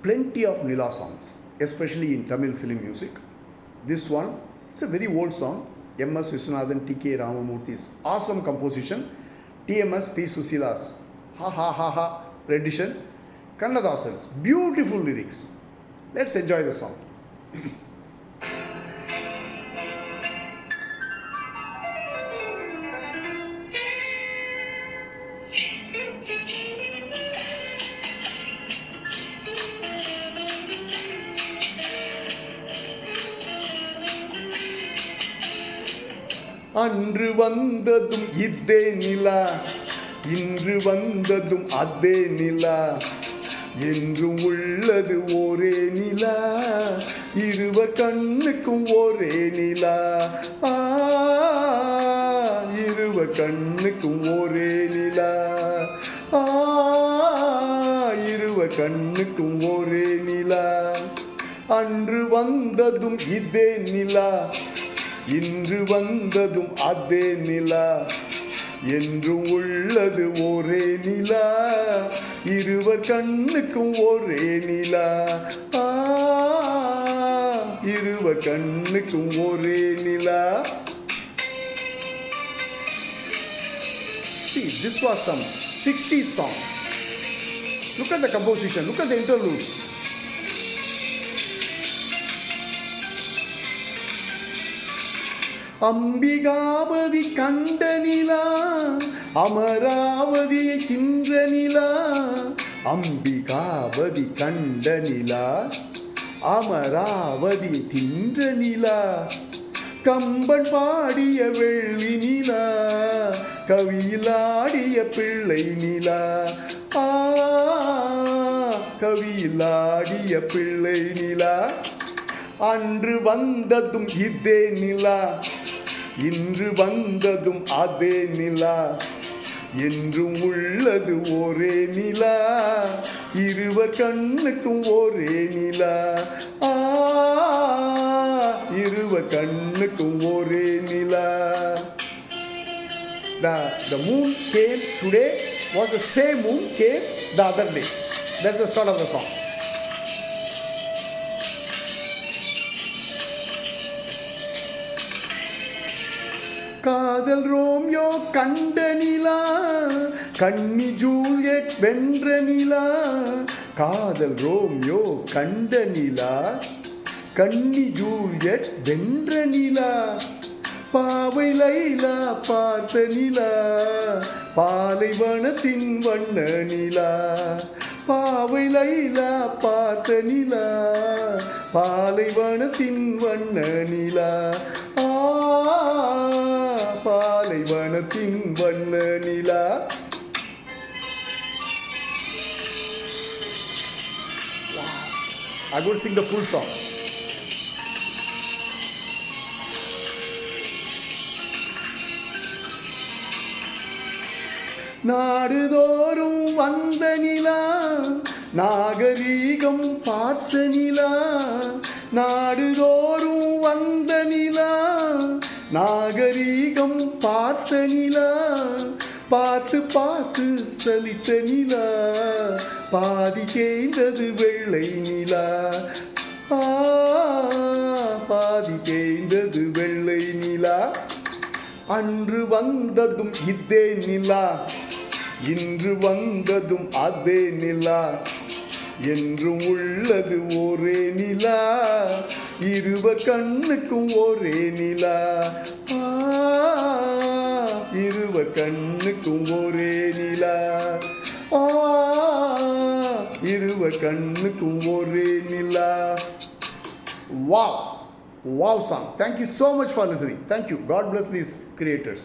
plenty of Nila songs, especially in Tamil film music. This one, it's a very old song. M.S. Viswanathan, T.K. Ramamurthy's awesome composition. T.M.S. P. Susila's ha ha ha ha rendition. Kannadasan's beautiful lyrics. Let's enjoy the song. அன்று வந்ததும் இதே நிலா, இன்று வந்ததும் அதே நிலா, என்றும் உள்ளது ஒரே நிலா, இருவர் கண்ணுக்கும் ஒரே நிலா, இருவர் கண்ணுக்கும் ஒரே நிலா, இருவர் கண்ணுக்கும் ஒரே நிலா. அன்று வந்ததும் இதே நிலா, இன்று வந்ததும் அதே நிலா, என்றும் உள்ளது ஒரே நிலா, இருவர் கண்ணுக்கும் ஒரே நிலா, இருவர் கண்ணுக்கும் ஒரே நிலா. See, this was some 60s song. Look at the composition, look at the interludes. Ambikapathy கண்ட நிலா, அமராவதியை தின்ற நிலா, அம்பிகாபதி கண்ட நிலா, அமராவதியை தின்ற நிலா, கம்பன் பாடிய வெள்ளி நிலா, கவியிலாடிய பிள்ளை நிலா, கவியிலாடிய பிள்ளை நிலா. அன்று வந்ததும் இதே நிலா, இன்று வந்ததும் அதே நிலா, என்றும் உள்ளது ஒரே நிலா, இருவர் கண்ணுக்கும் ஒரே நிலா, இருவர் கண்ணுக்கும் ஒரே நிலா. The moon came today was the same moon came the other day. That's the start of the song. காதல் ரோமியோ கண்ட நிலா, கன்னி ஜூலியட் வென்ற நிலா, காதல் ரோமியோ கண்ட நிலா, கன்னி ஜூலியட் வென்ற நிலா, பாவை லைலா பார்த்த நிலா, பாலைவனத்தின் வண்ண நிலா, பாவை லைலா பார்த்த நிலா, பாலைவனத்தின் வண்ண நிலா, பாலைவனத்தின் வண்ண நிலா. I will sing the full song. நாடுதோறும் வந்த நிலா, நாகரீகம் பார்த்த நிலா, நாடுதோறும் வந்த நிலா, நாகரீகம் பார்த்த நிலா, பார்த்து பார்த்து சலித்த நிலா, பாதி தேய்ந்தது வெள்ளை நிலா, பாதி தேய்ந்தது வெள்ளை நிலா. அன்று வந்ததும் இதே நிலா, இன்று வந்ததும் அதே நிலா, என்றும் உள்ளது ஒரே நிலா, இருவர் கண்ணுக்கும் ஒரே நிலா, இருவர் கண்ணுக்கும் ஒரே நிலா, இருவர் கண்ணுக்கும் ஒரே நிலா. Wow! Wow song. Thank you so much for listening. Thank you. God bless these creators.